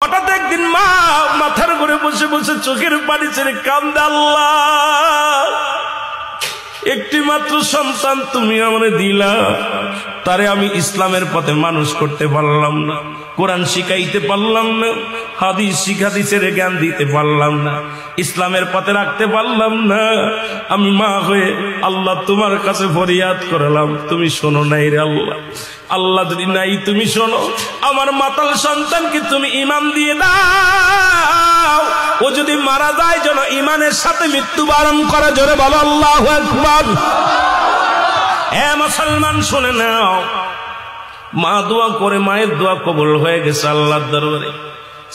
হঠাৎ একদিন মা মাথার ঘুরে বসে বসে চোখের পানি ছেড়ে কান্দে, আল্লাহ একটি মাত্র সন্তান তুমি আমারে দিলা, তারে আমি ইসলামের পথে মানুষ করতে পারলাম না, কোরআন শিখাইতে পারলাম না, হাদিসের জ্ঞান দিতে পারলাম না, ইসলামের পথে রাখতে পারলাম না। আমি মা হয়ে আল্লাহ তোমার কাছে ফরিয়াদ করলাম, তুমি শোনো নাই রে আল্লাহ। আল্লাহ যদি নাই তুমি শোনো, আমার মাতাল সন্তানকে তুমি ঈমান দিয়ে দাও, ও যদি মারা যায় যেন ঈমানের সাথে মৃত্যুবরণ করে। জোরে বলো আল্লাহু আকবার। হে মুসলমান শুনে নাও, মা দোয়া করে, মায়ের দোয়া কবুল হয়ে গেছে আল্লাহর দরবারে।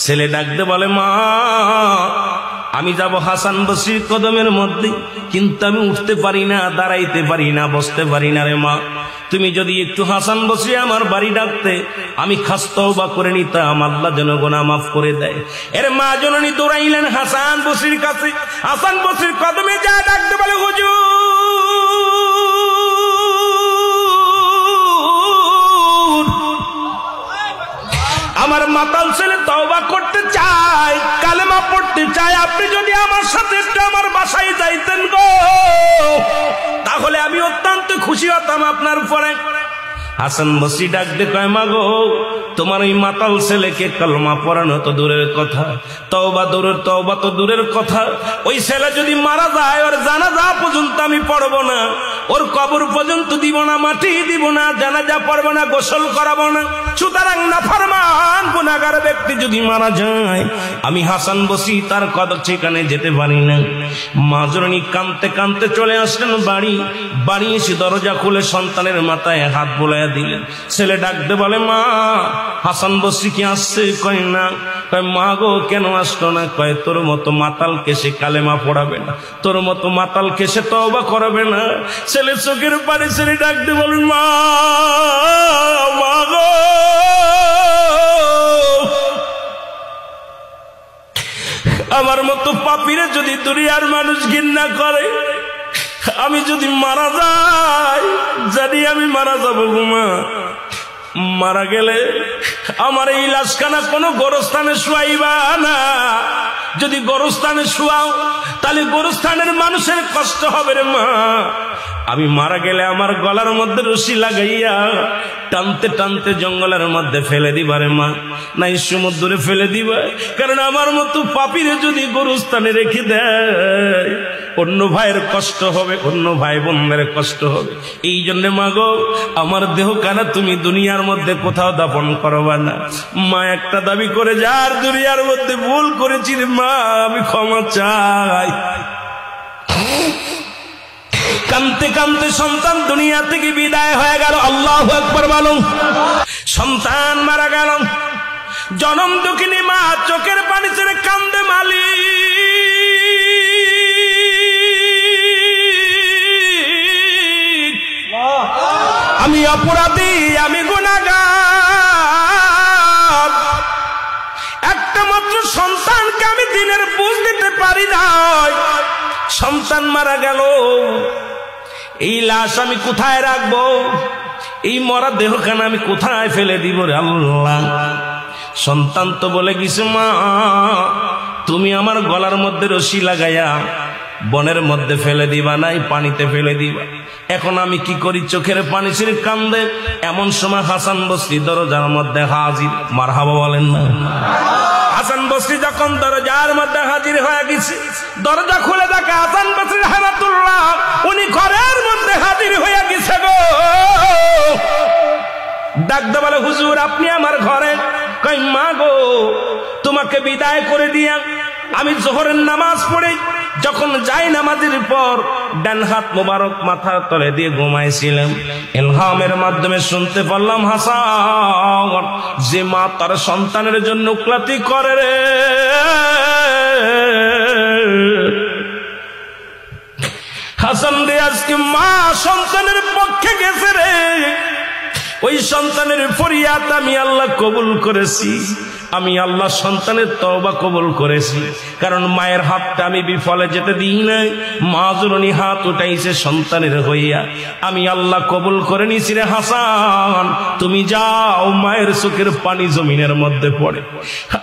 ছেলে ডাকতে বলে, মা আমি যাব হাসান বসরির কদমের মধ্যে, কিন্তু আমি উঠতে পারি না, দাঁড়াইতে পারি না, বসতে পারি না রে মা। তুমি যদি একটু হাসান বসরি আমার বাড়ি ডাকতে, আমি খাস তওবা করে নিতাম, আল্লাহ যেন গুনাহ মাফ করে দেয়। এর মা জননী দৌড়াইলেন হাসান বসরির কাছে। হাসান বসরির কদমে যা ডাকতে বলে, হুজুর আমার মাতাল ছেলে তওবা করতে চায়, কালেমা পড়তে চায়, আপনি যদি আমার সাথে একটু আমার বাসায় যাইতেন গো, তাহলে আমি অত্যন্ত খুশি হতাম আপনার উপরে। হাসান বসরি ডাক দিয়ে কয়, মা গো তোমার ওই মাতাল ছেলেকে কালেমা পড়ানো তো দূরের কথা, তওবা তো দূরের কথা, ওই ছেলে যদি মারা যায় ওর জানাজা পর্যন্ত আমি পড়ব না, ওর কবর পর্যন্ত দিব না, মাটি দিব না, জানাজা পড়ব না, গোসল করাবো না। সুতরাং নাফরমান গুনাহগার ব্যক্তি যদি মারা যায়, আমি হাসান বসরি তার কদর সেখানে যেতে পারি না। মা জননী কাঁদতে কাঁদতে চলে আসলেন বাড়ি এসে দরজা খুলে সন্তানের মাথায় হাত বোলাইয়া দিলেন। ছেলে ডাকতে বলে, মা হাসান বসরি কি আসছে? কয় না। কয় মা গো কেন আসলো না? কয় তোর মতো মাতালকে সে কালেমা পড়াবে না, তোর মতো মাতালকে সে তওবা করাবে না। ছেলে চোখের পানি ছেলে ডাকতে বলেন, মা গো আমার মতো পাপীরে যদি দুনিয়ার মানুষ ঘৃণা করে, আমি যদি মারা যাই, জানি আমি মারা যাবো গো মা। মারা গেলে আমার এই লাশখানা কোনো গোরস্থানে শুয়াইবা না, যদি গোরস্থানে শুয়াও তাহলে গোরস্থানের মানুষের কষ্ট হবে রে মা। আমি মারা গেলে আমার গলার মধ্যে রশি লাগাইয়া টানতে টানতে জঙ্গলের মধ্যে ফেলে দিবা রে মা, নাই সমুদ্রে ফেলে দিবা। কারণ আমার মতো পাপীরে যদি গোরস্থানে রেখে দেয়, অন্য ভাইয়ের কষ্ট হবে, অন্য ভাই বোনদের কষ্ট হবে। এই জন্য মা গো আমার দেহ কানা তুমি দুনিয়ার মধ্যে কোথাও দাফন করবা না। মা একটা দাবি করে, যার দুনিয়ার মধ্যে ভুল করেছি রে মা আমি ক্ষমা চাই। কানতে কানতে সন্তান দুনিয়া থেকে বিদায় হয়ে গেল। আল্লাহু আকবার বলো। সন্তান মারা গেল, জনম দুঃখিনী মা চোখের পানি ছেড়ে কান্দে, মালিক আমি অপরাধী, আমি গুনাহগার, একটা মাত্র সন্তানকে আমি দিনের বুঝ দিতে পারি নাই। সন্তান মারা গেল, এই লাশ আমি কোথায় রাখবো? এই মরা দেহখানা আমি কোথায় ফেলে দিব রে আল্লাহ? সন্তান তো বলে গেছে, মা তুমি আমার গলার মধ্যে রশি লাগাইয়া বনের মধ্যে ফেলে দিবা, নাই পানিতে ফেলে দিবা। এখন আমি কি করি? চোখের পানি ছেড়ে কান্দে। এমন সময় হাসান বসরি দরজার মধ্যে হাজির। মারহাবা বলেন না? হাসান বসরি যখন দরজার মধ্যে হাজির হয়ে গেছে, দরজা খুলে দেখে হাসান বসরি রাহমাতুল্লাহ উনি ঘরের মধ্যে হাজির হয়ে গেছে গো। ডাকতে বলে, হুজুর আপনি আমার ঘরে? কই মা গো তোমাকে বিদায় করে দিয়া আমি জোহরের নামাজ পড়ে যখন যাই নামাজের পর ডান হাত মোবারক মাথার তলে দিয়ে ঘুমাইছিলাম, ইলহামের মাধ্যমে শুনতে পারলাম হাসান যে মা তার সন্তানের জন্য ক্লাতি করে রে, হাসান রে আজকে মা সন্তানের পক্ষে গেছে রে। ওই সন্তানের ফরিয়াদ আমি আল্লাহ কবুল করেছি। আমি আল্লাহ সন্তানের তওবা কবুল করেছি, কারণ মায়ের হাতটা আমি বিফলে যেতে দিই নাই। মা জননী হাত উঠাইছে সন্তানের হইয়া, আমি আল্লাহ কবুল করে নিছি রে হাসান, তুমি যাও। মায়ের চোখের পানি জমিনের মধ্যে পড়ে,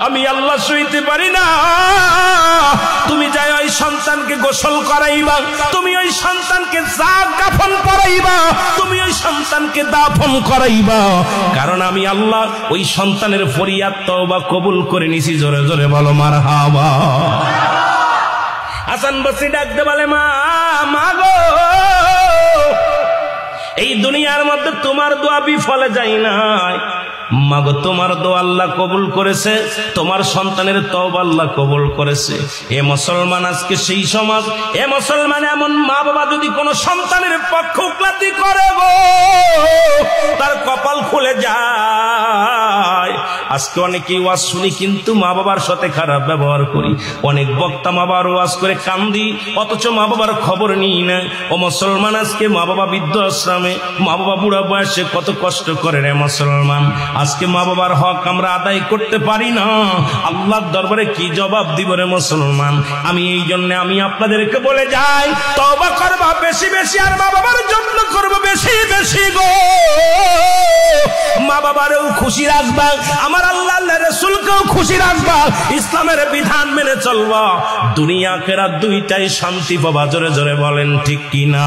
আমি আল্লাহ সইতে পারি না, তুমি যাই ওই সন্তানকে গোসল করাইবা, তুমি ওই সন্তানকে কাফন পরাইবা, তুমি ওই সন্তানকে দাফন করাইবা, কারণ আমি আল্লাহ ওই সন্তানের ফরিয়াদ তওবা কবুল করে নিছি। জোরে জোরে বলো মারহাবা। হাসান বসরি ডাকতে বলে, মা মা গো, এই দুনিয়ার মধ্যে তোমার দোয়া বিফলে যায় নাই। মাগো, তোমার দোয়া আল্লাহ কবুল করেছে, তোমার সন্তানের তওবা আল্লাহ কবুল করেছে। এ মুসলমান, আজকে সেই সমাজ, এ মুসলমান, এমন মা বাবা যদি কোন সন্তানের পক্ষপাতী করে গো, তার কপাল খুলে যায়। আজকে অনেকেই ওয়াজ শুনি কিন্তু মা বাবার সাথে খারাপ ব্যবহার করি। অনেক বক্তা মা বাবার ওয়াজ করে কান্দি, অথচ মা বাবার খবর নিই না। ও মুসলমান, আজকে মা বাবা বৃদ্ধ আশ্রমে, মা বাবা বুড়া বয়সে কত কষ্ট করে রে মুসলমান। আজকে মা বাবার হক আমরা আদায় করতে পারি না, আল্লাহর দরবারে কি জবাব দিব রে মুসলমান। আমি এই জন্য আমি আপনাদেরকে বলে যাই, তওবা করবা বেশি বেশি, আর মা বাবার জন্য করবো বেশি বেশি গো। মা বাবারেও খুশি রাখবা, আমার আল্লাহ রাসূলকেও খুশি রাখবা, ইসলামের বিধান মেনে চলবা, দুনিয়া আখিরাত দুইটাই শান্তি পাবা। জোরে জোরে বলেন ঠিক কিনা?